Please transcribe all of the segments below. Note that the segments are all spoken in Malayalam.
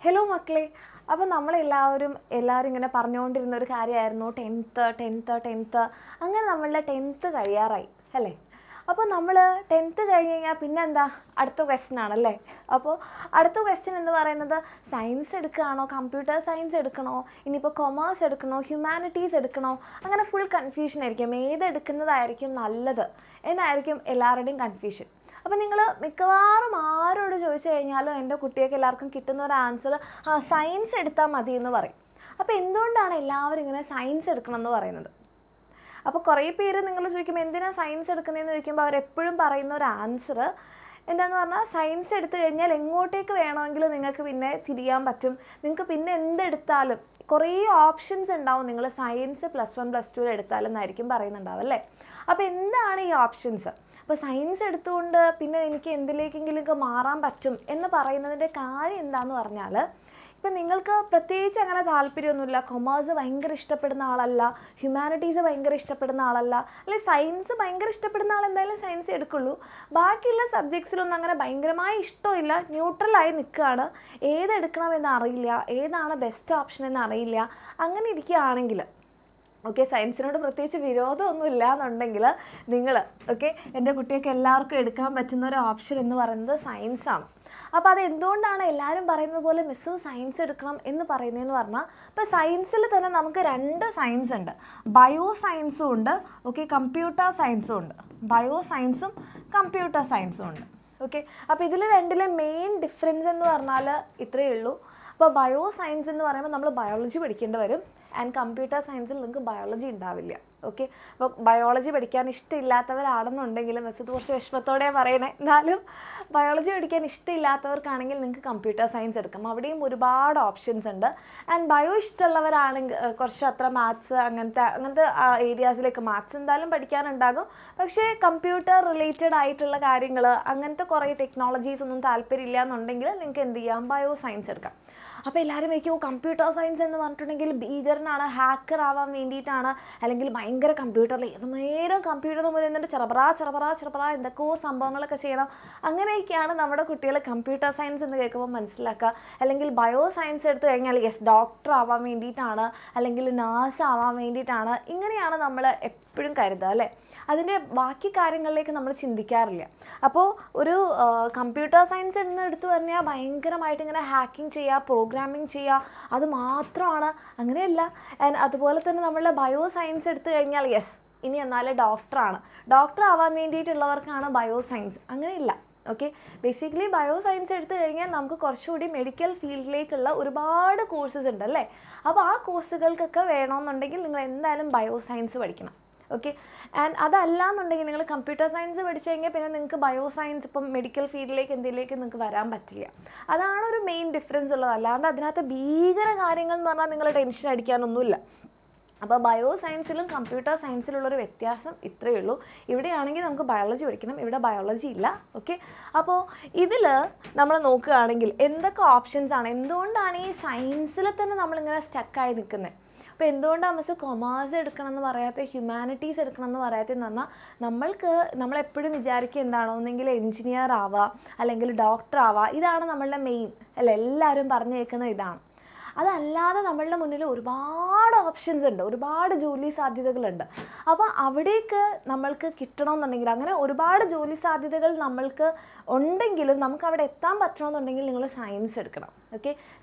ഹലോ മക്കളെ, അപ്പോൾ നമ്മളെല്ലാവരും ഇങ്ങനെ പറഞ്ഞുകൊണ്ടിരുന്ന ഒരു കാര്യമായിരുന്നു ടെൻത്ത്. അങ്ങനെ നമ്മളുടെ 10th കഴിയാറായി അല്ലേ? അപ്പോൾ നമ്മൾ 10th കഴിഞ്ഞ് കഴിഞ്ഞാൽ പിന്നെ എന്താ, അടുത്ത ക്വസ്റ്റ്യൻ ആണല്ലേ. അപ്പോൾ അടുത്ത ക്വസ്റ്റ്യൻ എന്ന് പറയുന്നത് സയൻസ് എടുക്കുകയാണോ, കമ്പ്യൂട്ടർ സയൻസ് എടുക്കണോ, ഇനിയിപ്പോൾ കൊമേഴ്സ് എടുക്കണോ, ഹ്യൂമാനിറ്റീസ് എടുക്കണോ, അങ്ങനെ ഫുൾ കൺഫ്യൂഷൻ ആയിരിക്കും. ഏതെടുക്കുന്നതായിരിക്കും നല്ലത് എന്നായിരിക്കും എല്ലാവരുടെയും കൺഫ്യൂഷൻ. അപ്പോൾ നിങ്ങൾ മിക്കവാറും ആരോട് ചോദിച്ചു കഴിഞ്ഞാലും എൻ്റെ കുട്ടികൾക്ക് എല്ലാവർക്കും കിട്ടുന്ന ഒരു ആൻസർ സയൻസ് എടുത്താൽ മതി എന്ന് പറയും. അപ്പോൾ എന്തുകൊണ്ടാണ് എല്ലാവരും ഇങ്ങനെ സയൻസ് എടുക്കണം എന്ന് പറയുന്നത്? അപ്പോൾ കുറേ പേര് നിങ്ങൾ ചോദിക്കുമ്പോൾ എന്തിനാണ് സയൻസ് എടുക്കുന്നതെന്ന് ചോദിക്കുമ്പോൾ അവരെപ്പോഴും പറയുന്ന ഒരു ആൻസർ എന്താണെന്ന് പറഞ്ഞാൽ, സയൻസ് എടുത്തു കഴിഞ്ഞാൽ എങ്ങോട്ടേക്ക് വേണമെങ്കിലും നിങ്ങൾക്ക് പിന്നെ തിരിയാൻ പറ്റും. നിങ്ങൾക്ക് പിന്നെ എന്തെടുത്താലും കുറേ ഓപ്ഷൻസ് ഉണ്ടാവും. നിങ്ങൾ സയൻസ് +1 +2 എടുത്താലെന്നായിരിക്കും പറയുന്നുണ്ടാവും അല്ലേ? അപ്പോൾ എന്താണ് ഈ ഓപ്ഷൻസ്? അപ്പോൾ സയൻസ് എടുത്തുകൊണ്ട് പിന്നെ എനിക്ക് എന്തിലേക്കെങ്കിലുമൊക്കെ മാറാൻ പറ്റും എന്ന് പറയുന്നതിൻ്റെ കാര്യം എന്താണെന്ന് പറഞ്ഞാൽ, ഇപ്പം നിങ്ങൾക്ക് പ്രത്യേകിച്ച് അങ്ങനെ താല്പര്യമൊന്നുമില്ല, കൊമേഴ്സ് ഭയങ്കര ഇഷ്ടപ്പെടുന്ന ആളല്ല, ഹ്യൂമാനിറ്റീസ് ഭയങ്കര ഇഷ്ടപ്പെടുന്ന ആളല്ല, അല്ലെങ്കിൽ സയൻസ് ഭയങ്കര ഇഷ്ടപ്പെടുന്ന ആൾ എന്തായാലും സയൻസ് എടുക്കുള്ളൂ. ബാക്കിയുള്ള സബ്ജക്ട്സിലൊന്നും അങ്ങനെ ഭയങ്കരമായി ഇഷ്ടമില്ല, ന്യൂട്രലായി നിൽക്കുകയാണ്, ഏതെടുക്കണമെന്ന് അറിയില്ല, ഏതാണ് ബെസ്റ്റ് ഓപ്ഷൻ എന്ന് അറിയില്ല. അങ്ങനെ ഇരിക്കുകയാണെങ്കിൽ സയൻസിനോട് പ്രത്യേകിച്ച് വിരോധമൊന്നും ഇല്ല എന്നുണ്ടെങ്കിൽ നിങ്ങൾ എൻ്റെ കുട്ടികൾക്ക് എല്ലാവർക്കും എടുക്കാൻ പറ്റുന്ന ഒരു ഓപ്ഷൻ എന്ന് പറയുന്നത് സയൻസാണ്. അപ്പോൾ അത് എന്തുകൊണ്ടാണ് എല്ലാവരും പറയുന്നത് പോലെ മിസ്സ് സയൻസ് എടുക്കണം എന്ന് പറയുന്നതെന്ന് പറഞ്ഞാൽ, ഇപ്പോൾ സയൻസിൽ തന്നെ നമുക്ക് 2 സയൻസ് ഉണ്ട്. ബയോ സയൻസും ഉണ്ട്, കമ്പ്യൂട്ടർ സയൻസും ഉണ്ട്. ബയോ സയൻസും കമ്പ്യൂട്ടർ സയൻസും ഉണ്ട്. അപ്പോൾ ഇതിൽ രണ്ടിലെ മെയിൻ ഡിഫറൻസ് എന്ന് പറഞ്ഞാൽ ഇത്രയേ ഉള്ളൂ. അപ്പോൾ ബയോ സയൻസ് എന്ന് പറയുമ്പോൾ നമ്മൾ ബയോളജി പഠിക്കേണ്ടി വരും, ആൻഡ് കമ്പ്യൂട്ടർ സയൻസിൽ നിങ്ങൾക്ക് ബയോളജി ഉണ്ടാവില്ല. അപ്പോൾ ബയോളജി പഠിക്കാൻ ഇഷ്ടമില്ലാത്തവരാണെന്നുണ്ടെങ്കിൽ, മിസ്സ് കുറച്ച് വിഷമത്തോടെ പറയണേ, എന്നാലും ബയോളജി പഠിക്കാൻ ഇഷ്ടമില്ലാത്തവർക്കാണെങ്കിൽ നിങ്ങൾക്ക് കമ്പ്യൂട്ടർ സയൻസ് എടുക്കാം. അവിടെയും ഒരുപാട് ഓപ്ഷൻസ് ഉണ്ട്. ആൻഡ് ബയോ ഇഷ്ടമുള്ളവരാണെങ്കിൽ കുറച്ച് അത്ര മാത്സ് അങ്ങനത്തെ ഏരിയാസിലേക്ക് മാത്സ് എന്തായാലും പഠിക്കാനുണ്ടാകും. പക്ഷേ കമ്പ്യൂട്ടർ റിലേറ്റഡ് ആയിട്ടുള്ള കാര്യങ്ങൾ, അങ്ങനത്തെ കുറേ ടെക്നോളജീസ് ഒന്നും താല്പര്യമില്ല എന്നുണ്ടെങ്കിൽ നിങ്ങൾക്ക് എന്ത് ചെയ്യാം, ബയോ സയൻസ് എടുക്കാം. അപ്പോൾ എല്ലാവരും വയ്ക്കുമോ കമ്പ്യൂട്ടർ സയൻസ് എന്ന് പറഞ്ഞിട്ടുണ്ടെങ്കിൽ ഭീകരനാണ്, ഹാക്കർ ആവാൻ വേണ്ടിയിട്ടാണ്, അല്ലെങ്കിൽ ഭയങ്കര കമ്പ്യൂട്ടറിൽ ഏത് നേരം കമ്പ്യൂട്ടറിന് മുന്നിൽ നിന്നിട്ട് ചെറുപറ എന്തൊക്കെയോ സംഭവങ്ങളൊക്കെ ചെയ്യണം. അങ്ങനെയൊക്കെയാണ് നമ്മുടെ കുട്ടികൾ കമ്പ്യൂട്ടർ സയൻസ് എന്ന് കേൾക്കുമ്പോൾ മനസ്സിലാക്കുക. അല്ലെങ്കിൽ ബയോ സയൻസ് എടുത്തു കഴിഞ്ഞാൽ ഡോക്ടർ ആവാൻ വേണ്ടിയിട്ടാണ്, അല്ലെങ്കിൽ നേഴ്സ് ആവാൻ വേണ്ടിയിട്ടാണ്, ഇങ്ങനെയാണ് നമ്മൾ എപ്പോഴും കരുതുക അല്ലേ? അതിൻ്റെ ബാക്കി കാര്യങ്ങളിലേക്ക് നമ്മൾ ചിന്തിക്കാറില്ല. അപ്പോൾ ഒരു കമ്പ്യൂട്ടർ സയൻസ് എന്ന് എടുത്തു പറഞ്ഞാൽ ഭയങ്കരമായിട്ട് ഇങ്ങനെ ഹാക്കിങ് ചെയ്യുക, പ്രോഗ്രാമിങ് ചെയ്യുക, അത് മാത്രമാണ്. അങ്ങനെയല്ല. അതുപോലെ തന്നെ നമ്മളുടെ ബയോ സയൻസ് എടുത്തു കഴിഞ്ഞാൽ ഇനി എന്നാൽ ഡോക്ടർ ആവാൻ വേണ്ടിയിട്ടുള്ളവർക്കാണ് ബയോ സയൻസ്. അങ്ങനെയില്ല. ബേസിക്കലി ബയോ സയൻസ് എടുത്തു കഴിഞ്ഞാൽ നമുക്ക് കുറച്ചുകൂടി മെഡിക്കൽ ഫീൽഡിലേക്കുള്ള ഒരുപാട് കോഴ്സസ് ഉണ്ട് അല്ലേ? അപ്പോൾ ആ കോഴ്സുകൾക്കൊക്കെ വേണമെന്നുണ്ടെങ്കിൽ നിങ്ങൾ എന്തായാലും ബയോ സയൻസ് പഠിക്കണം. ആൻഡ് അതല്ല എന്നുണ്ടെങ്കിൽ നിങ്ങൾ കമ്പ്യൂട്ടർ സയൻസ് പഠിച്ചു കഴിഞ്ഞാൽ പിന്നെ നിങ്ങൾക്ക് ബയോ സയൻസ് ഇപ്പം മെഡിക്കൽ ഫീൽഡിലേക്ക് എന്തെങ്കിലേക്ക് നിങ്ങൾക്ക് വരാൻ പറ്റില്ല. അതാണ് ഒരു മെയിൻ ഡിഫറൻസ് ഉള്ളത്. അല്ലാണ്ട് അതിനകത്ത് ഭീകര കാര്യങ്ങൾ എന്ന് പറഞ്ഞാൽ നിങ്ങൾ ടെൻഷൻ അടിക്കാനൊന്നുമില്ല. അപ്പോൾ ബയോ സയൻസിലും കമ്പ്യൂട്ടർ സയൻസിലുള്ളൊരു വ്യത്യാസം ഇത്രയേ ഉള്ളൂ. ഇവിടെയാണെങ്കിൽ നമുക്ക് ബയോളജി പഠിക്കണം, ഇവിടെ ബയോളജി ഇല്ല. അപ്പോൾ ഇതിൽ നമ്മൾ നോക്കുകയാണെങ്കിൽ എന്തൊക്കെ ഓപ്ഷൻസ് ആണ്, എന്തുകൊണ്ടാണ് ഈ സയൻസിൽ തന്നെ നമ്മളിങ്ങനെ സ്റ്റക്കായി നിൽക്കുന്നത്? അപ്പോൾ എന്തുകൊണ്ടാണ് മിസ്സ് കൊമേഴ്സ് എടുക്കണം എന്ന് പറയാത്ത, ഹ്യൂമാനിറ്റീസ് എടുക്കണം എന്ന് പറയാത്തതെന്ന് പറഞ്ഞാൽ, നമ്മളെപ്പോഴും വിചാരിക്കുക എന്താണോ, ഒന്നെങ്കിൽ എൻജിനീയർ ആവുക, അല്ലെങ്കിൽ ഡോക്ടർ ആവുക, ഇതാണ് നമ്മളുടെ മെയിൻ അല്ല, എല്ലാവരും പറഞ്ഞു കേൾക്കുന്നത് ഇതാണ്. അതല്ലാതെ നമ്മളുടെ മുന്നിൽ ഒരുപാട് ഓപ്ഷൻസ് ഉണ്ട്, ഒരുപാട് ജോലി സാധ്യതകളുണ്ട്. അപ്പോൾ അവിടേക്ക് നമ്മൾക്ക് കിട്ടണമെന്നുണ്ടെങ്കിൽ, അങ്ങനെ ഒരുപാട് ജോലി സാധ്യതകൾ നമ്മൾക്ക് ഉണ്ടെങ്കിലും നമുക്ക് അവിടെ എത്താൻ പറ്റണമെന്നുണ്ടെങ്കിൽ നിങ്ങൾ സയൻസ് എടുക്കണം.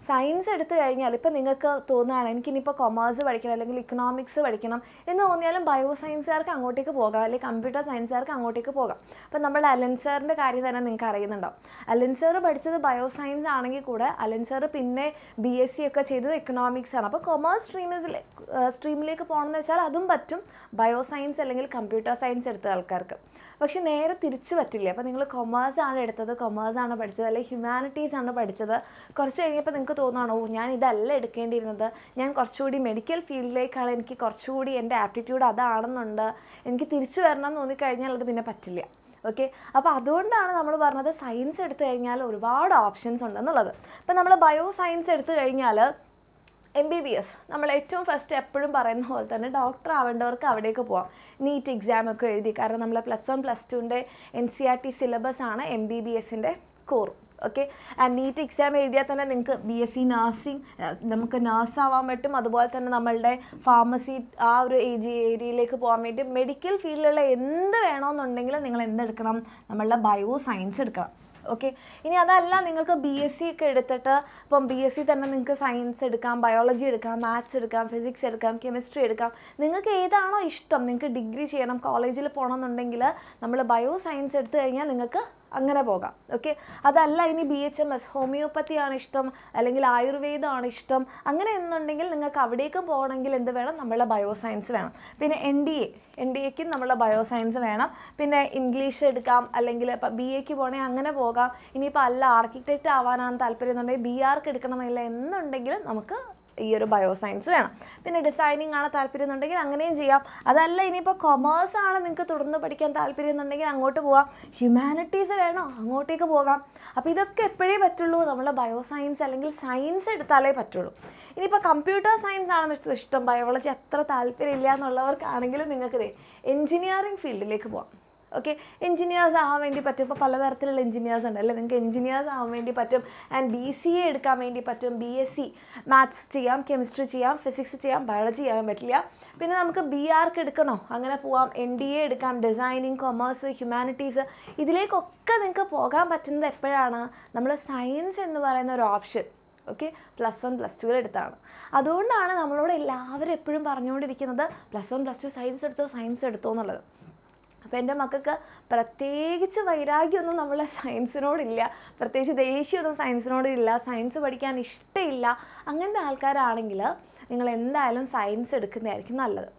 സയൻസ് എടുത്തു കഴിഞ്ഞാൽ ഇപ്പോൾ നിങ്ങൾക്ക് തോന്നുകയാണ് എനിക്കിനിപ്പോൾ കൊമേഴ്സ് പഠിക്കണം, അല്ലെങ്കിൽ ഇക്കണോമിക്സ് പഠിക്കണം എന്ന് തോന്നിയാലും ബയോ സയൻസുകാർക്ക് അങ്ങോട്ടേക്ക് പോകാം, അല്ലെങ്കിൽ കമ്പ്യൂട്ടർ സയൻസുകാർക്ക് അങ്ങോട്ടേക്ക് പോകാം. അപ്പോൾ നമ്മൾ അലൻ സാറിൻ്റെ കാര്യം തന്നെ നിങ്ങൾക്ക് അറിയുന്നുണ്ടാവും. അലൻ സാർ പഠിച്ചത് ബയോ സയൻസ് ആണെങ്കിൽ കൂടെ അലൻ സാർ പിന്നെ BSc ഒക്കെ ചെയ്തത് എക്കണോമിക്സ് ആണ്. അപ്പോൾ കൊമേഴ്സ് സ്ട്രീമിലേക്ക് പോകണമെന്ന് വെച്ചാൽ അതും പറ്റും, ബയോ സയൻസ് അല്ലെങ്കിൽ കമ്പ്യൂട്ടർ സയൻസ് എടുത്ത ആൾക്കാർക്ക്. പക്ഷെ നേരെ തിരിച്ചു പറ്റില്ല. അപ്പോൾ നിങ്ങൾ കൊമേഴ്സ് ആണ് എടുത്തത്, കൊമേഴ്സ് ആണ് പഠിച്ചത്, അല്ലെങ്കിൽ ഹ്യൂമാനിറ്റീസ് ആണ് പഠിച്ചത്, കുറച്ച് കഴിഞ്ഞപ്പോൾ നിങ്ങൾക്ക് തോന്നുകയാണോ ഞാൻ ഇതല്ല എടുക്കേണ്ടിയിരുന്നത്, ഞാൻ കുറച്ചുകൂടി മെഡിക്കൽ ഫീൽഡിലേക്കാണ്, എനിക്ക് കുറച്ചുകൂടി എൻ്റെ ആപ്റ്റിറ്റ്യൂഡ് അതാണെന്നുണ്ട്, എനിക്ക് തിരിച്ചു വരണം എന്ന് തോന്നിക്കഴിഞ്ഞാൽ അത് പിന്നെ പറ്റില്ല. അപ്പോൾ അതുകൊണ്ടാണ് നമ്മൾ പറഞ്ഞത് സയൻസ് എടുത്തു കഴിഞ്ഞാൽ ഒരുപാട് ഓപ്ഷൻസ് ഉണ്ടെന്നുള്ളത്. ഇപ്പോൾ നമ്മൾ ബയോ സയൻസ് എടുത്തു കഴിഞ്ഞാൽ MBBS നമ്മൾ ഏറ്റവും ഫസ്റ്റ് എപ്പോഴും പറയുന്ന പോലെ തന്നെ ഡോക്ടർ ആവേണ്ടവർക്ക് അവിടേക്ക് പോവാം. നീറ്റ് എക്സാമൊക്കെ എഴുതി, കാരണം നമ്മൾ +1 +2ൻ്റെ NCERT സിലബസ് ആണ് MBBSൻ്റെ core. Okay. And NEET exam എഴുതിയാൽ തന്നെ നിങ്ങൾക്ക് BSc നഴ്സിംഗ് നമുക്ക് നഴ്സാവാൻ പറ്റും. അതുപോലെ തന്നെ നമ്മളുടെ ഫാർമസി ആ ഒരു ഏരിയയിലേക്ക് പോകാൻ വേണ്ടി മെഡിക്കൽ ഫീൽഡിലുള്ള എന്ത് വേണമെന്നുണ്ടെങ്കിലും നിങ്ങൾ എന്തെടുക്കണം, നമ്മളുടെ ബയോ സയൻസ് എടുക്കണം. ഓക്കെ. ഇനി അതല്ല നിങ്ങൾക്ക് BSc ഒക്കെ എടുത്തിട്ട് ഇപ്പം BSc തന്നെ നിങ്ങൾക്ക് സയൻസ് എടുക്കാം, ബയോളജി എടുക്കാം, മാത്സ് എടുക്കാം, ഫിസിക്സ് എടുക്കാം, കെമിസ്ട്രി എടുക്കാം. നിങ്ങൾക്ക് ഏതാണോ ഇഷ്ടം, നിങ്ങൾക്ക് ഡിഗ്രി ചെയ്യണം, കോളേജിൽ പോകണമെന്നുണ്ടെങ്കിൽ നമ്മൾ ബയോ സയൻസ് എടുത്തു കഴിഞ്ഞാൽ നിങ്ങൾക്ക് അങ്ങനെ പോകാം. ഓക്കെ. അതല്ല ഇനി BHMS ഹോമിയോപ്പത്തിയാണ് ഇഷ്ടം, അല്ലെങ്കിൽ ആയുർവേദമാണ് ഇഷ്ടം, അങ്ങനെ എന്നുണ്ടെങ്കിൽ നിങ്ങൾക്ക് അവിടേക്ക് പോകണമെങ്കിൽ എന്ത് വേണം, നമ്മളുടെ ബയോ സയൻസ് വേണം. പിന്നെ NDAക്കും നമ്മളുടെ ബയോ സയൻസ് വേണം. പിന്നെ ഇംഗ്ലീഷ് എടുക്കാം, അല്ലെങ്കിൽ ഇപ്പം BAക്ക് പോകണമെങ്കിൽ അങ്ങനെ പോകാം. ഇനിയിപ്പോൾ അല്ല ആർക്കിടെക്റ്റ് ആവാനാണ് താല്പര്യം എന്നുണ്ടെങ്കിൽ BArch എടുക്കണമെന്നില്ല എന്നുണ്ടെങ്കിൽ നമുക്ക് ഈ ഒരു ബയോ സയൻസ് വേണം. പിന്നെ ഡിസൈനിങ് ആണ് താല്പര്യം എന്നുണ്ടെങ്കിൽ അങ്ങനെയും ചെയ്യാം. അതല്ല ഇനിയിപ്പോൾ കൊമേഴ്സ് ആണ് നിങ്ങൾക്ക് തുടർന്ന് പഠിക്കാൻ താല്പര്യം എന്നുണ്ടെങ്കിൽ അങ്ങോട്ട് പോകാം. ഹ്യൂമാനിറ്റീസ് വേണോ അങ്ങോട്ടേക്ക് പോകാം. അപ്പോൾ ഇതൊക്കെ എപ്പോഴേ പറ്റുള്ളൂ, നമ്മൾ ബയോ സയൻസ് അല്ലെങ്കിൽ സയൻസ് എടുത്താലേ പറ്റുള്ളൂ. ഇനിയിപ്പോൾ കമ്പ്യൂട്ടർ സയൻസ് ആണ് ഇഷ്ടം, ബയോളജി അത്ര താല്പര്യമില്ല എന്നുള്ളവർക്കാണെങ്കിലും നിങ്ങൾക്ക് എൻജിനീയറിംഗ് ഫീൽഡിലേക്ക് പോകാം. ഓക്കെ. എൻജിനീയേഴ്സ് ആവാൻ വേണ്ടി പറ്റും. ഇപ്പോൾ പലതരത്തിലുള്ള എൻജിനീയേഴ്സ് ഉണ്ട് അല്ലേ, നിങ്ങൾക്ക് എൻജിനീയേഴ്സ് ആവാൻ വേണ്ടി പറ്റും. ആൻഡ് BCA എടുക്കാൻ വേണ്ടി പറ്റും. BSc മാത്സ് ചെയ്യാം, കെമിസ്ട്രി ചെയ്യാം, ഫിസിക്സ് ചെയ്യാം, ബയോളജി ചെയ്യാൻ പറ്റില്ല. പിന്നെ നമുക്ക് BArch എടുക്കണോ അങ്ങനെ പോവാം. NDA എടുക്കാം, ഡിസൈനിങ്, കൊമേഴ്സ്, ഹ്യൂമാനിറ്റീസ്, ഇതിലേക്കൊക്കെ നിങ്ങൾക്ക് പോകാൻ പറ്റുന്നത് എപ്പോഴാണ്, നമ്മൾ സയൻസ് എന്ന് പറയുന്ന ഒരു ഓപ്ഷൻ ഓക്കെ +1 +2 എടുത്താണ്. അതുകൊണ്ടാണ് നമ്മളോട് എല്ലാവരും എപ്പോഴും പറഞ്ഞുകൊണ്ടിരിക്കുന്നത് +1 +2 സയൻസ് എടുത്തോ എന്നുള്ളത്. അപ്പോൾ എൻ്റെ മക്കൾക്ക് പ്രത്യേകിച്ച് വൈരാഗ്യമൊന്നും നമ്മളെ സയൻസിനോടില്ല, പ്രത്യേകിച്ച് ദേഷ്യമൊന്നും സയൻസിനോടില്ല, സയൻസ് പഠിക്കാൻ ഇഷ്ടമില്ല. അങ്ങനത്തെ ആൾക്കാരാണെങ്കിൽ നിങ്ങൾ എന്തായാലും സയൻസ് എടുക്കുന്നതായിരിക്കും നല്ലത്.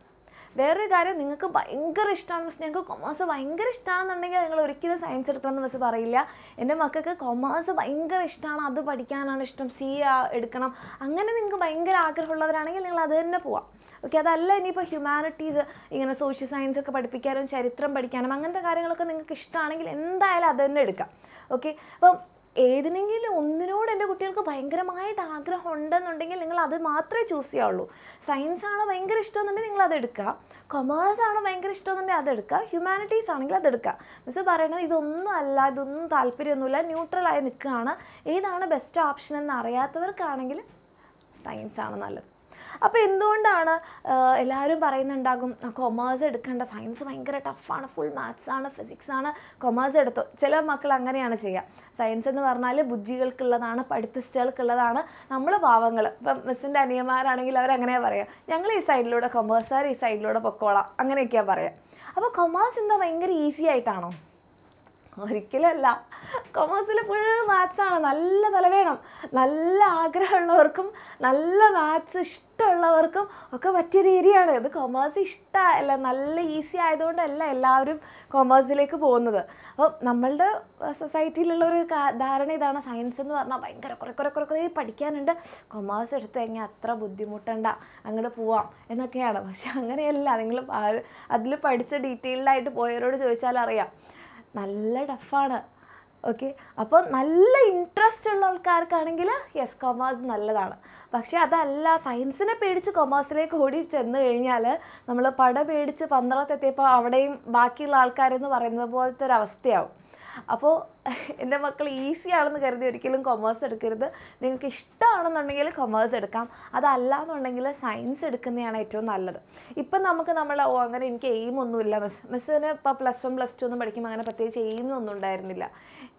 വേറൊരു കാര്യം, നിങ്ങൾക്ക് ഭയങ്കര ഇഷ്ടമാണ് മിസ്, ഞങ്ങൾക്ക് കൊമേഴ്സ് ഭയങ്കര ഇഷ്ടമാണെന്നുണ്ടെങ്കിൽ നിങ്ങൾ ഒരിക്കലും സയൻസ് എടുക്കണമെന്ന് മിസ് പറയില്ല. എൻ്റെ മക്കൾക്ക് കൊമേഴ്സ് ഭയങ്കര ഇഷ്ടമാണ്, അത് പഠിക്കാനാണ് ഇഷ്ടം, CA എടുക്കണം, അങ്ങനെ നിങ്ങൾക്ക് ഭയങ്കര ആഗ്രഹമുള്ളവരാണെങ്കിൽ നിങ്ങൾ അത് തന്നെ പോവാം. ഓക്കെ. അതല്ല ഇനിയിപ്പോൾ ഹ്യൂമാനിറ്റീസ് ഇങ്ങനെ സോഷ്യൽ സയൻസ് ഒക്കെ പഠിപ്പിക്കാനും ചരിത്രം പഠിക്കാനും അങ്ങനത്തെ കാര്യങ്ങളൊക്കെ നിങ്ങൾക്ക് ഇഷ്ടമാണെങ്കിൽ എന്തായാലും അത് തന്നെ എടുക്കാം. ഓക്കെ. അപ്പം ഏതിനെങ്കിലും ഒന്നിനോട് എൻ്റെ കുട്ടികൾക്ക് ഭയങ്കരമായിട്ട് ആഗ്രഹം ഉണ്ടെന്നുണ്ടെങ്കിൽ നിങ്ങൾ അത് മാത്രമേ ചൂസ് ചെയ്യാവുള്ളൂ. സയൻസ് ആണ് ഭയങ്കര ഇഷ്ടമെന്നുണ്ടെങ്കിൽ നിങ്ങൾ അതെടുക്കുക, കൊമേഴ്സ് ആണ് ഭയങ്കര ഇഷ്ടമെന്നുണ്ടെങ്കിൽ അതെടുക്കുക, ഹ്യൂമാനിറ്റീസ് ആണെങ്കിൽ അതെടുക്കുക. മിസ് പറയണത് ഇതൊന്നും അല്ല, ഇതൊന്നും താല്പര്യമൊന്നുമില്ല, ന്യൂട്രലായി നിൽക്കുകയാണ്, ഏതാണ് ബെസ്റ്റ് ഓപ്ഷൻ എന്ന് അറിയാത്തവർക്കാണെങ്കിൽ സയൻസ് ആണ് നല്ലത്. അപ്പോൾ എന്തുകൊണ്ടാണ് എല്ലാവരും പറയുന്നുണ്ടാകും കൊമേഴ്സ് എടുക്കേണ്ട, സയൻസ് ഭയങ്കര ടഫാണ്, ഫുൾ മാത്സ് ആണ്, ഫിസിക്സ് ആണ്, കൊമേഴ്സ് എടുത്തോ. ചില മക്കൾ അങ്ങനെയാണ് ചെയ്യുക. സയൻസ് എന്ന് പറഞ്ഞാൽ ബുദ്ധികൾക്കുള്ളതാണ്, പഠിപ്പിസ്റ്റുകൾക്കുള്ളതാണ്, നമ്മൾ പാവങ്ങൾ. ഇപ്പം മിസ്സിൻ്റെ അനിയന്മാരാണെങ്കിൽ അവരങ്ങനെയാണ് പറയുക, ഞങ്ങൾ ഈ സൈഡിലൂടെ കൊമേഴ്സുകാർ ഈ സൈഡിലൂടെ പൊക്കോളാം, അങ്ങനെയൊക്കെയാണ് പറയുക. അപ്പോൾ കൊമേഴ്സ് എന്താ ഭയങ്കര ഈസി ആയിട്ടാണോ? ഒരിക്കലല്ല. കൊമേഴ്സിൽ ഫുൾ മാത്സാണ്, നല്ല തല വേണം. നല്ല ആഗ്രഹമുള്ളവർക്കും നല്ല മാത്സ് ഇഷ്ടമുള്ളവർക്കും ഒക്കെ പറ്റിയൊരു ഏരിയയാണ് ഇത്. കൊമേഴ്സ് ഇഷ്ടമല്ല, നല്ല ഈസി ആയതുകൊണ്ടല്ല എല്ലാവരും കൊമേഴ്സിലേക്ക് പോകുന്നത്. അപ്പോൾ നമ്മളുടെ സൊസൈറ്റിയിലുള്ളൊരു ധാരണ ഇതാണ്, സയൻസ് എന്ന് പറഞ്ഞാൽ ഭയങ്കര കുറേ പഠിക്കാനുണ്ട്, കൊമേഴ്സ് എടുത്തു കഴിഞ്ഞാൽ അത്ര ബുദ്ധിമുട്ടണ്ട, അങ്ങോട്ട് പോവാം എന്നൊക്കെയാണ്. പക്ഷെ അങ്ങനെയല്ല. നിങ്ങൾ അതിൽ പഠിച്ച ഡീറ്റെയിൽഡായിട്ട് പോയവരോട് ചോദിച്ചാൽ അറിയാം, നല്ല ടഫാണ്. ഓക്കെ. അപ്പോൾ നല്ല ഇൻട്രസ്റ്റ് ഉള്ള ആൾക്കാർക്കാണെങ്കിൽ യെസ് കൊമേഴ്സ് നല്ലതാണ്. പക്ഷേ അതല്ല, സയൻസിനെ പേടിച്ച് കൊമേഴ്സിലേക്ക് ഓടി ചെന്ന് കഴിഞ്ഞാൽ നമ്മൾ പട പേടിച്ച് പന്തളത്തെത്തിയപ്പോൾ അവിടെയും ബാക്കിയുള്ള ആൾക്കാരെന്ന് പറയുന്നത് പോലത്തെ ഒരു അവസ്ഥയാവും. അപ്പോൾ എൻ്റെ മക്കൾ ഈസിയാണെന്ന് കരുതി ഒരിക്കലും കൊമേഴ്സ് എടുക്കരുത്. നിങ്ങൾക്ക് ഇഷ്ടമാണെന്നുണ്ടെങ്കിൽ കൊമേഴ്സ് എടുക്കാം, അതല്ല എന്നുണ്ടെങ്കിൽ സയൻസ് എടുക്കുന്നതാണ് ഏറ്റവും നല്ലത്. ഇപ്പം നമുക്ക് അങ്ങനെ എനിക്ക് എയിമൊന്നുമില്ല മിസ്സിന് ഇപ്പോൾ +1 +2 ഒന്നും പഠിക്കുമ്പോൾ അങ്ങനെ പ്രത്യേകിച്ച് എയിമൊന്നും ഉണ്ടായിരുന്നില്ല,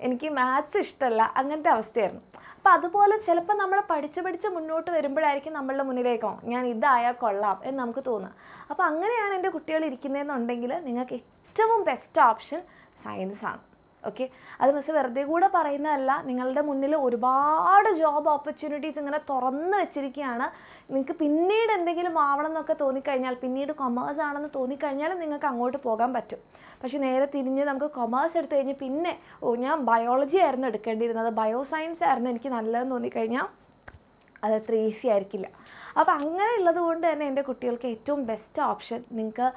എനിക്ക് മാത്സ് ഇഷ്ടമല്ല, അങ്ങനത്തെ അവസ്ഥയായിരുന്നു. അപ്പോൾ അതുപോലെ ചിലപ്പോൾ നമ്മൾ പഠിച്ച് മുന്നോട്ട് വരുമ്പോഴായിരിക്കും നമ്മളുടെ മുന്നിലേക്കോ ഞാൻ ഇതായാൽ കൊള്ളാം എന്ന് നമുക്ക് തോന്നുക. അപ്പോൾ അങ്ങനെയാണ് എൻ്റെ കുട്ടികൾ ഇരിക്കുന്നതെന്നുണ്ടെങ്കിൽ നിങ്ങൾക്ക് ഏറ്റവും ബെസ്റ്റ് ഓപ്ഷൻ സയൻസാണ്. ഓക്കെ. അത് മിസ് വെറുതെ കൂടെ പറയുന്നതല്ല, നിങ്ങളുടെ മുന്നിൽ ഒരുപാട് ജോബ് ഓപ്പർച്യൂണിറ്റീസ് ഇങ്ങനെ തുറന്ന് വെച്ചിരിക്കുകയാണ്. നിങ്ങൾക്ക് പിന്നീട് എന്തെങ്കിലും ആവണം എന്നൊക്കെ തോന്നിക്കഴിഞ്ഞാൽ, പിന്നീട് കൊമേഴ്സ് ആണെന്ന് തോന്നിക്കഴിഞ്ഞാൽ നിങ്ങൾക്ക് അങ്ങോട്ട് പോകാൻ പറ്റും. പക്ഷേ നേരെ തിരിഞ്ഞ് നമുക്ക് കൊമേഴ്സ് എടുത്തു കഴിഞ്ഞ് പിന്നെ ഞാൻ ബയോളജി ആയിരുന്നു എടുക്കേണ്ടിയിരുന്നത്, ബയോ സയൻസ് ആയിരുന്നു എനിക്ക് നല്ലതെന്ന് തോന്നിക്കഴിഞ്ഞാൽ അതത്ര ഈസി ആയിരിക്കില്ല. അപ്പോൾ അങ്ങനെയുള്ളത് കൊണ്ട് തന്നെ എൻ്റെ കുട്ടികൾക്ക് ഏറ്റവും ബെസ്റ്റ് ഓപ്ഷൻ, നിങ്ങൾക്ക്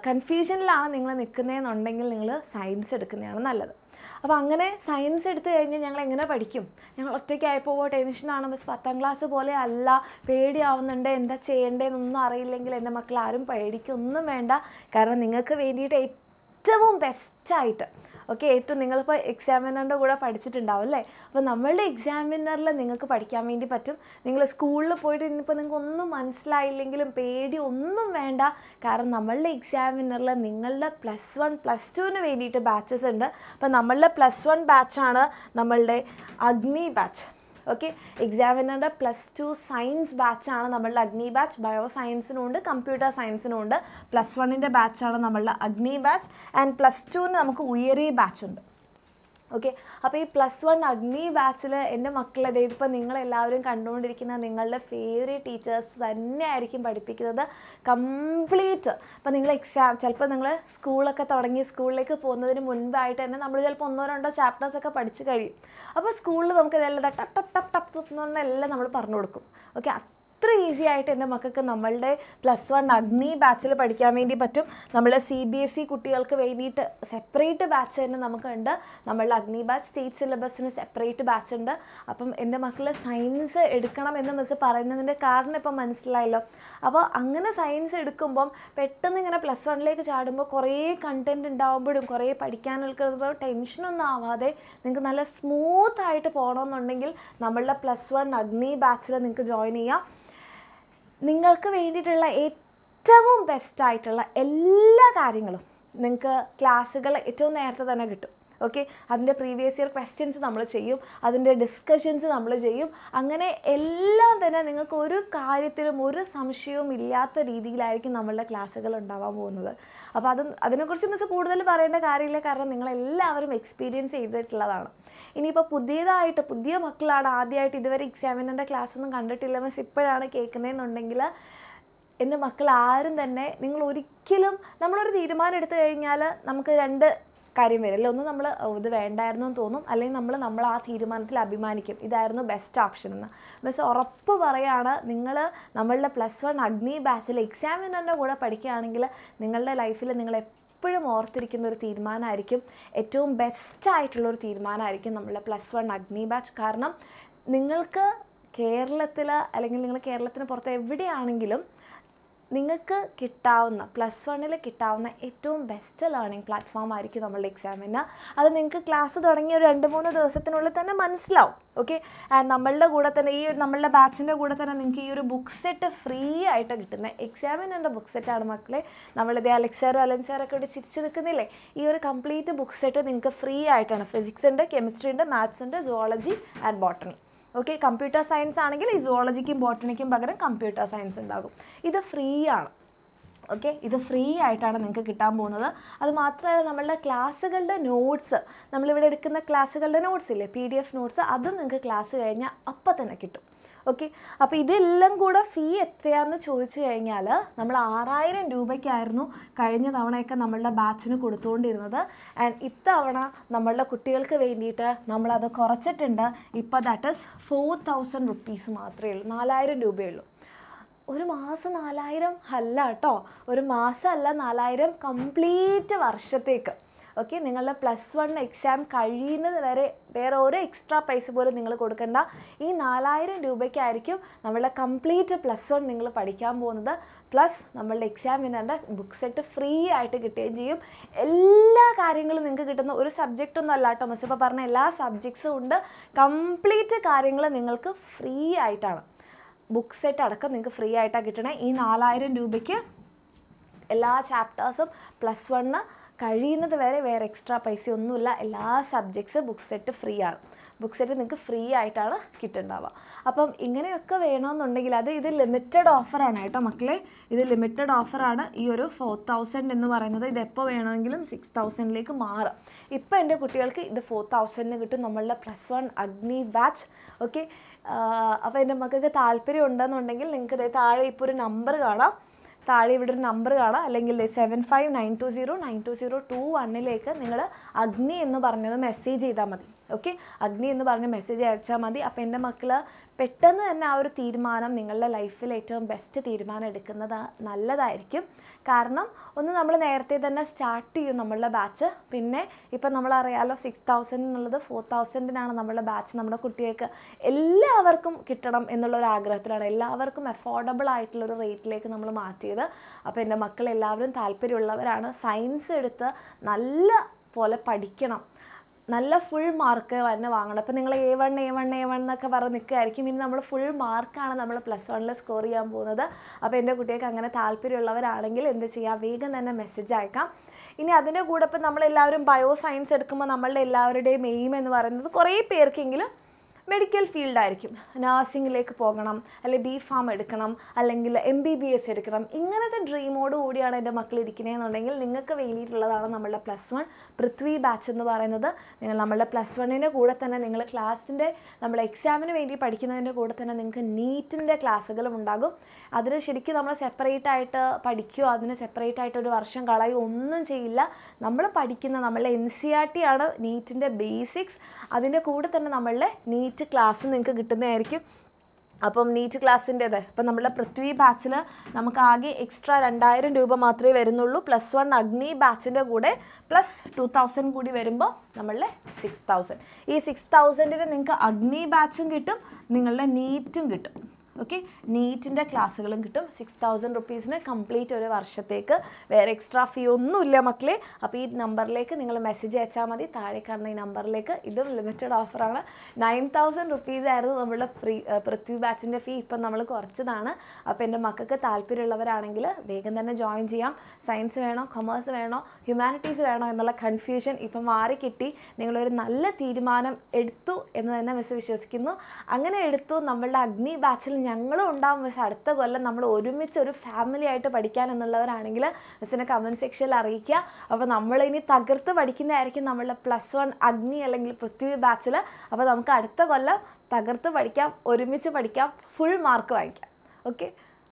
കൺഫ്യൂഷനിലാണ് നിങ്ങൾ നിൽക്കുന്നതെന്നുണ്ടെങ്കിൽ നിങ്ങൾ സയൻസ് എടുക്കുന്നതാണ് നല്ലത്. അപ്പോൾ അങ്ങനെ സയൻസ് എടുത്തു കഴിഞ്ഞാൽ ഞങ്ങൾ എങ്ങനെ പഠിക്കും? ഞങ്ങൾ ഒറ്റയ്ക്കായപ്പോൾ ടെൻഷനാണ് മിസ്, 10ാം ക്ലാസ് പോലെ അല്ല, പേടിയാവുന്നുണ്ട്, എന്താ ചെയ്യേണ്ടതെന്നൊന്നും അറിയില്ലെങ്കിൽ എൻ്റെ മക്കൾ ആരും പേടിക്കൊന്നും വേണ്ട. കാരണം നിങ്ങൾക്ക് വേണ്ടിയിട്ട് ഏറ്റവും ബെസ്റ്റായിട്ട് ഓക്കെ, ഏറ്റവും നിങ്ങളിപ്പോൾ എക്സാമിനറിൻ്റെ കൂടെ പഠിച്ചിട്ടുണ്ടാവും അല്ലേ? അപ്പോൾ നമ്മളുടെ എക്സാമിനറിൽ നിങ്ങൾക്ക് പഠിക്കാൻ വേണ്ടി പറ്റും. നിങ്ങൾ സ്കൂളിൽ പോയിട്ട് ഇനിയിപ്പോൾ നിങ്ങൾക്ക് ഒന്നും മനസ്സിലായില്ലെങ്കിലും പേടി ഒന്നും വേണ്ട. കാരണം നമ്മളുടെ എക്സാമിനറിൽ നിങ്ങളുടെ +1 +2 വേണ്ടിയിട്ട് ബാച്ചസ് ഉണ്ട്. അപ്പോൾ നമ്മളുടെ +1 ബാച്ചാണ് നമ്മളുടെ അഗ്നി ബാച്ച്. ഓക്കെ, എക്സാമിനറുടെ +2 സയൻസ് ബാച്ചാണ് നമ്മളുടെ അഗ്നി ബാച്ച്. ബയോ സയൻസിനും ഉണ്ട്, കമ്പ്യൂട്ടർ സയൻസിനും ഉണ്ട്. +1ൻ്റെ ബാച്ചാണ് നമ്മളുടെ അഗ്നി ബാച്ച്. ആൻഡ് +2ന് നമുക്ക് ഉയരെ ബാച്ച് ഉണ്ട്. ഓക്കെ, അപ്പോൾ ഈ +1 അഗ്നി ബാച്ചിൽ എൻ്റെ മക്കളെ ഇതിപ്പോൾ നിങ്ങളെല്ലാവരും കണ്ടുകൊണ്ടിരിക്കുന്ന നിങ്ങളുടെ ഫേവറേറ്റ് ടീച്ചേഴ്സ് തന്നെയായിരിക്കും പഠിപ്പിക്കുന്നത് കംപ്ലീറ്റ്. അപ്പോൾ നിങ്ങൾ ചിലപ്പോൾ നിങ്ങൾ സ്കൂളൊക്കെ തുടങ്ങി സ്കൂളിലേക്ക് പോകുന്നതിന് മുൻപായിട്ട് തന്നെ നമ്മൾ ചിലപ്പോൾ 1-2 ചാപ്റ്റേഴ്സൊക്കെ പഠിച്ച് കഴിയും. അപ്പോൾ സ്കൂളിൽ നമുക്ക് ഇതെല്ലാം ടപ്പ് ടപ്പ് ടപ്പ് ടപ്പ് എന്ന് പറഞ്ഞാൽ എല്ലാം നമ്മൾ പറഞ്ഞു കൊടുക്കും. ഓക്കെ, അത്ര ഈസി ആയിട്ട് എൻ്റെ മക്കൾക്ക് നമ്മളുടെ +1 അഗ്നി ബാച്ചിൽ പഠിക്കാൻ വേണ്ടി പറ്റും. നമ്മളുടെ CBSE കുട്ടികൾക്ക് വേണ്ടിയിട്ട് സെപ്പറേറ്റ് ബാച്ച് തന്നെ നമുക്കുണ്ട്. നമ്മളുടെ അഗ്നി ബാച്ച് സ്റ്റേറ്റ് സിലബസിന് സെപ്പറേറ്റ് ബാച്ച് ഉണ്ട്. അപ്പം എൻ്റെ മക്കൾ സയൻസ് എടുക്കണം എന്ന് മിസ് പറയുന്നതിൻ്റെ കാരണം ഇപ്പം മനസ്സിലായല്ലോ. അപ്പോൾ അങ്ങനെ സയൻസ് എടുക്കുമ്പം പെട്ടെന്ന് ഇങ്ങനെ +1ലേക്ക് ചാടുമ്പോൾ കുറേ കണ്ടൻറ്റ് ഉണ്ടാകുമ്പോഴും കുറേ പഠിക്കാനെടുക്കുമ്പോൾ ടെൻഷനൊന്നും ആവാതെ നിങ്ങൾക്ക് നല്ല സ്മൂത്തായിട്ട് പോകണമെന്നുണ്ടെങ്കിൽ നമ്മളുടെ +1 അഗ്നി ബാച്ചിൽ നിങ്ങൾക്ക് ജോയിൻ ചെയ്യാം. നിങ്ങൾക്ക് വേണ്ടിയിട്ടുള്ള ഏറ്റവും ബെസ്റ്റായിട്ടുള്ള എല്ലാ കാര്യങ്ങളും നിങ്ങൾക്ക് ക്ലാസ്സുകൾ ഏറ്റവും നേരത്തെ തന്നെ കിട്ടും. ഓക്കെ, അതിൻ്റെ പ്രീവിയസ് ഇയർ ക്വസ്റ്റ്യൻസ് നമ്മൾ ചെയ്യും, അതിൻ്റെ ഡിസ്കഷൻസ് നമ്മൾ ചെയ്യും. അങ്ങനെ എല്ലാം തന്നെ നിങ്ങൾക്ക് ഒരു കാര്യത്തിലും ഒരു സംശയവും ഇല്ലാത്ത രീതിയിലായിരിക്കും നമ്മളുടെ ക്ലാസ്സുകൾ ഉണ്ടാവാൻ പോകുന്നത്. അപ്പോൾ അതിനെക്കുറിച്ച് മിസ് കൂടുതൽ പറയേണ്ട കാര്യമില്ല, കാരണം നിങ്ങളെല്ലാവരും എക്സ്പീരിയൻസ് ചെയ്തിട്ടുള്ളതാണ്. ഇനിയിപ്പോൾ പുതിയ മക്കളാണ് ആദ്യമായിട്ട് ഇതുവരെ എക്സാമിനറിൻ്റെ ക്ലാസ്സൊന്നും കണ്ടിട്ടില്ല മിസ് ഇപ്പോഴാണ് കേൾക്കുന്നതെന്നുണ്ടെങ്കിൽ എൻ്റെ മക്കൾ ആരും തന്നെ നിങ്ങൾ ഒരിക്കലും നമ്മളൊരു തീരുമാനം എടുത്തു കഴിഞ്ഞാൽ നമുക്ക് 2 കാര്യം വരും. ഒന്ന് നമ്മൾ ഇത് വേണ്ടായിരുന്നു എന്ന് തോന്നും, അല്ലെങ്കിൽ നമ്മൾ ആ തീരുമാനത്തിൽ അഭിമാനിക്കും ഇതായിരുന്നു ബെസ്റ്റ് ഓപ്ഷൻ എന്ന്. മിസ് ഉറപ്പ് പറയുകയാണ്, നിങ്ങൾ നമ്മളുടെ +1 അഗ്നി ബാച്ചിൽ എക്സാമിനറിൻ്റെ കൂടെ പഠിക്കുകയാണെങ്കിൽ നിങ്ങളുടെ ലൈഫിൽ നിങ്ങൾ എപ്പോഴും ഓർത്തിരിക്കുന്ന ഒരു തീരുമാനമായിരിക്കും, ഏറ്റവും ബെസ്റ്റായിട്ടുള്ളൊരു തീരുമാനമായിരിക്കും നമ്മളുടെ +1 അഗ്നി ബാച്ച്. കാരണം നിങ്ങൾക്ക് കേരളത്തിൽ അല്ലെങ്കിൽ നിങ്ങൾ കേരളത്തിന് പുറത്ത് എവിടെയാണെങ്കിലും നിങ്ങൾക്ക് കിട്ടാവുന്ന +1ൽ കിട്ടാവുന്ന ഏറ്റവും ബെസ്റ്റ് ലേണിംഗ് പ്ലാറ്റ്ഫോം ആയിരിക്കും നമ്മളുടെ എക്സാമിന്. അത് നിങ്ങൾക്ക് ക്ലാസ് തുടങ്ങിയ ഒരു 2-3 ദിവസത്തിനുള്ളിൽ തന്നെ മനസ്സിലാവും. ഓക്കെ, നമ്മളുടെ കൂടെ തന്നെ നമ്മളുടെ ബാച്ചിൻ്റെ കൂടെ തന്നെ നിങ്ങൾക്ക് ഈ ഒരു ബുക്ക് സെറ്റ് ഫ്രീ ആയിട്ട് കിട്ടുന്നത് എക്സാമിനറിൻ്റെ ബുക്ക് സെറ്റാണ് മക്കളെ. നമ്മളിത് അലൻ സാറൊക്കെ ഇവിടെ ചിരിച്ച് നിൽക്കുന്നില്ലേ, ഈ ഒരു കംപ്ലീറ്റ് ബുക്ക് സെറ്റ് നിങ്ങൾക്ക് ഫ്രീ ആയിട്ടാണ്. ഫിസിക്സ് ഉണ്ട്, കെമിസ്ട്രി ഉണ്ട്, മാത്സ് ഉണ്ട്, zoology and botany. Okay, computer science ആണെങ്കിൽ ഈ സുവോളജിക്കും ബോട്ടണിക്കും പകരം കമ്പ്യൂട്ടർ സയൻസ് ഉണ്ടാകും. ഇത് ഫ്രീ ആണ്. ഓക്കെ, ഇത് ഫ്രീ ആയിട്ടാണ് നിങ്ങൾക്ക് കിട്ടാൻ പോകുന്നത്. അത് മാത്രമല്ല നമ്മളുടെ ക്ലാസ്സുകളുടെ നോട്ട്സ്, നമ്മളിവിടെ എടുക്കുന്ന ക്ലാസ്സുകളുടെ നോട്ട്സ് ഇല്ലേ, PDF നോട്ട്സ്, അതും നിങ്ങൾക്ക് ക്ലാസ് കഴിഞ്ഞാൽ അപ്പം തന്നെ കിട്ടും. ഓക്കെ, അപ്പോൾ ഇതെല്ലാം കൂടെ ഫീ എത്രയാണെന്ന് ചോദിച്ചു കഴിഞ്ഞാൽ നമ്മൾ 6000 രൂപയ്ക്കായിരുന്നു കഴിഞ്ഞ തവണയൊക്കെ നമ്മളുടെ ബാച്ചിന് കൊടുത്തുകൊണ്ടിരുന്നത്. ആൻഡ് ഇത്തവണ നമ്മളുടെ കുട്ടികൾക്ക് വേണ്ടിയിട്ട് നമ്മളത് കുറച്ചിട്ടുണ്ട്. ഇപ്പോൾ ദാറ്റ് ഈസ് 4000 റുപ്പീസ് മാത്രമേ ഉള്ളൂ, 4000 രൂപയേ ഉള്ളൂ. ഒരു മാസം 4000 അല്ല കേട്ടോ, ഒരു മാസമല്ല, 4000 കംപ്ലീറ്റ് വർഷത്തേക്ക്. ഓക്കെ, നിങ്ങളുടെ +1 എക്സാം കഴിയുന്നത് വരെ വേറെ ഒരു എക്സ്ട്രാ പൈസ പോലും നിങ്ങൾ കൊടുക്കേണ്ട. ഈ 4000 രൂപയ്ക്കായിരിക്കും നമ്മളുടെ കംപ്ലീറ്റ് +1 നിങ്ങൾ പഠിക്കാൻ പോകുന്നത്. പ്ലസ് നമ്മളുടെ എക്സാമിനറിൻ്റെ ബുക്ക് സെറ്റ് ഫ്രീ ആയിട്ട് കിട്ടുകയും ചെയ്യും. എല്ലാ കാര്യങ്ങളും നിങ്ങൾക്ക് കിട്ടുന്ന ഒരു സബ്ജക്റ്റൊന്നും അല്ല കേട്ടോ, മിസ് ഇപ്പോൾ പറഞ്ഞ എല്ലാ സബ്ജക്ട്സും ഉണ്ട്. കംപ്ലീറ്റ് കാര്യങ്ങൾ നിങ്ങൾക്ക് ഫ്രീ ആയിട്ടാണ്, ബുക്ക് സെറ്റ് അടക്കം നിങ്ങൾക്ക് ഫ്രീ ആയിട്ടാണ് കിട്ടണേ. ഈ 4000 രൂപയ്ക്ക് എല്ലാ ചാപ്റ്റേഴ്സും +1 കഴിയുന്നത് വരെ വേറെ എക്സ്ട്രാ പൈസ ഒന്നുമില്ല. എല്ലാ സബ്ജക്ട്സ് ബുക്ക് സെറ്റ് ഫ്രീ ആണ്. ബുക്ക് സെറ്റ് നിങ്ങൾക്ക് ഫ്രീ ആയിട്ടാണ് കിട്ടുന്നുണ്ടാവുക. അപ്പം ഇങ്ങനെയൊക്കെ വേണമെന്നുണ്ടെങ്കിൽ ഇത് ലിമിറ്റഡ് ഓഫറാണ് കേട്ടോ മക്കളെ, ഇത് ലിമിറ്റഡ് ഓഫറാണ്. ഈ ഒരു 4000 എന്ന് പറയുന്നത് ഇത് എപ്പോൾ വേണമെങ്കിലും 6000ലേക്ക് മാറാം. ഇപ്പോൾ എൻ്റെ കുട്ടികൾക്ക് ഇത് 4000 കിട്ടും നമ്മളുടെ +1 അഗ്നി ബാച്ച്. ഓക്കെ, അപ്പോൾ എൻ്റെ മക്കൾക്ക് താല്പര്യം ഉണ്ടെന്നുണ്ടെങ്കിൽ നിങ്ങൾക്ക് താഴെ ഇപ്പോൾ ഒരു നമ്പർ കാണാം, താഴെ ഇവിടെ ഒരു നമ്പർ കാണാം, അല്ലെങ്കിൽ 7592092021 നിങ്ങൾ അഗ്നി എന്ന് പറഞ്ഞത് മെസ്സേജ് ചെയ്താൽ മതി. ഓക്കെ, അഗ്നി എന്ന് പറഞ്ഞ് മെസ്സേജ് അയച്ചാൽ മതി. അപ്പോൾ എൻ്റെ മക്കൾ പെട്ടെന്ന് തന്നെ ആ ഒരു തീരുമാനം, നിങ്ങളുടെ ലൈഫിൽ ഏറ്റവും ബെസ്റ്റ് തീരുമാനം എടുക്കുന്നത് നല്ലതായിരിക്കും. കാരണം ഒന്ന് നമ്മൾ നേരത്തെ തന്നെ സ്റ്റാർട്ട് ചെയ്യും നമ്മളുടെ ബാച്ച്. പിന്നെ ഇപ്പം നമ്മളറിയാമല്ലോ 6000 എന്നുള്ളത് 4000-നാണ് നമ്മളുടെ ബാച്ച്. നമ്മുടെ കുട്ടികൾക്ക് എല്ലാവർക്കും കിട്ടണം എന്നുള്ളൊരു ആഗ്രഹത്തിലാണ്, എല്ലാവർക്കും അഫോർഡബിൾ ആയിട്ടുള്ളൊരു റേറ്റിലേക്ക് നമ്മൾ മാറ്റിയത്. അപ്പോൾ എൻ്റെ മക്കളെല്ലാവരും താല്പര്യമുള്ളവരാണ്, സയൻസ് എടുത്ത് നല്ല പോലെ പഠിക്കണം, നല്ല ഫുൾ മാർക്ക് തന്നെ വാങ്ങണം. അപ്പോൾ നിങ്ങൾ A1 എന്നൊക്കെ പറഞ്ഞ് നിൽക്കുകയായിരിക്കും. ഇനി നമ്മൾ ഫുൾ മാർക്കാണ് നമ്മൾ +1 സ്കോർ ചെയ്യാൻ പോകുന്നത്. അപ്പോൾ എൻ്റെ കുട്ടികൾക്ക് അങ്ങനെ താല്പര്യമുള്ളവരാണെങ്കിൽ എന്ത് ചെയ്യുക, വേഗം തന്നെ മെസ്സേജ് അയക്കാം. ഇനി അതിൻ്റെ കൂടെ ഇപ്പം നമ്മളെല്ലാവരും ബയോ സയൻസ് എടുക്കുമ്പോൾ നമ്മളുടെ എല്ലാവരുടെയും എയിം എന്ന് പറയുന്നത് കുറേ പേർക്കെങ്കിലും മെഡിക്കൽ ഫീൽഡായിരിക്കും. നഴ്സിങ്ങിലേക്ക് പോകണം, അല്ലെങ്കിൽ B.Pharm എടുക്കണം, അല്ലെങ്കിൽ MBBS എടുക്കണം. ഇങ്ങനത്തെ ഡ്രീമോട് കൂടിയാണ് എൻ്റെ മക്കൾ ഇരിക്കുന്നതെന്നുണ്ടെങ്കിൽ നിങ്ങൾക്ക് വേണ്ടിയിട്ടുള്ളതാണ് നമ്മളുടെ +1 പൃഥ്വി ബാച്ച് എന്ന് പറയുന്നത്. നിങ്ങൾ നമ്മളുടെ +1ൻ്റെ കൂടെ തന്നെ നിങ്ങൾ ക്ലാസ്സിൻ്റെ നമ്മൾ എക്സാമിന് വേണ്ടി പഠിക്കുന്നതിൻ്റെ കൂടെ തന്നെ നിങ്ങൾക്ക് നീറ്റിൻ്റെ ക്ലാസ്സുകളും ഉണ്ടാകും. അതിന് ശരിക്കും നമ്മൾ സെപ്പറേറ്റ് ആയിട്ട് പഠിക്കുകയോ അതിന് സെപ്പറേറ്റ് ആയിട്ട് ഒരു വർഷം കളയോ ഒന്നും ചെയ്യില്ല. നമ്മൾ പഠിക്കുന്ന നമ്മളുടെ NCERT ആണ് നീറ്റിൻ്റെ ബേസിക്സ്. അതിൻ്റെ കൂടെ തന്നെ നമ്മളുടെ നീറ്റ് ക്ലാസ്സും നിങ്ങൾക്ക് കിട്ടുന്നതായിരിക്കും. അപ്പം നീറ്റ് ക്ലാസ്സിൻ്റേത് ഇപ്പം നമ്മളുടെ പൃഥ്വി ബാച്ചിൽ നമുക്ക് ആകെ എക്സ്ട്രാ 2000 രൂപ മാത്രമേ വരുന്നുള്ളൂ. +1 അഗ്നി ബാച്ചിൻ്റെ കൂടെ +2000 കൂടി വരുമ്പോൾ നമ്മളുടെ 6000. ഈ 6000-ന് നിങ്ങൾക്ക് അഗ്നി ബാച്ചും കിട്ടും, നിങ്ങളുടെ നീറ്റും കിട്ടും. ഓക്കെ, നീറ്റിൻ്റെ ക്ലാസ്സുകളും കിട്ടും. 6000 റുപ്പീസിന് കംപ്ലീറ്റ് ഒരു വർഷത്തേക്ക്. വേറെ എക്സ്ട്രാ ഫീ ഒന്നുമില്ല മക്കളെ. അപ്പോൾ ഈ നമ്പറിലേക്ക് നിങ്ങൾ മെസ്സേജ് അയച്ചാൽ മതി, താഴെ കാണുന്ന ഈ നമ്പറിലേക്ക്. ഇതും ലിമിറ്റഡ് ഓഫറാണ്. 9000 റുപ്പീസ് ആയിരുന്നു നമ്മളുടെ പൃഥ്വി ബാച്ചിൻ്റെ ഫീ. ഇപ്പം നമ്മൾ കുറച്ചതാണ്. അപ്പോൾ എൻ്റെ മക്കൾക്ക് താല്പര്യമുള്ളവരാണെങ്കിൽ വേഗം തന്നെ ജോയിൻ ചെയ്യാം. സയൻസ് വേണോ, കൊമേഴ്സ് വേണോ, ഹ്യൂമാനിറ്റീസ് വേണോ എന്നുള്ള കൺഫ്യൂഷൻ ഇപ്പം മാറി കിട്ടി. നിങ്ങളൊരു നല്ല തീരുമാനം എടുത്തു എന്ന് തന്നെ മിസ് വിശ്വസിക്കുന്നു. അങ്ങനെ എടുത്തു. നമ്മളുടെ അഗ്നി ബാച്ചിൽ ഞങ്ങളും ഉണ്ടാവും മിസ്. അടുത്ത കൊല്ലം നമ്മൾ ഒരുമിച്ച് ഒരു ഫാമിലി ആയിട്ട് പഠിക്കാൻ എന്നുള്ളവരാണെങ്കിൽ മിസ്സിനെ കമൻറ്റ് സെക്ഷനിൽ അറിയിക്കുക. അപ്പോൾ നമ്മളിനി തകർത്ത് പഠിക്കുന്നതായിരിക്കും നമ്മളുടെ +1 അഗ്നി അല്ലെങ്കിൽ പൃഥ്വി ബാച്ചിൽ. അപ്പോൾ നമുക്ക് അടുത്ത കൊല്ലം തകർത്ത് പഠിക്കാം, ഒരുമിച്ച് പഠിക്കാം, ഫുൾ മാർക്ക് വാങ്ങിക്കാം. ഓക്കെ.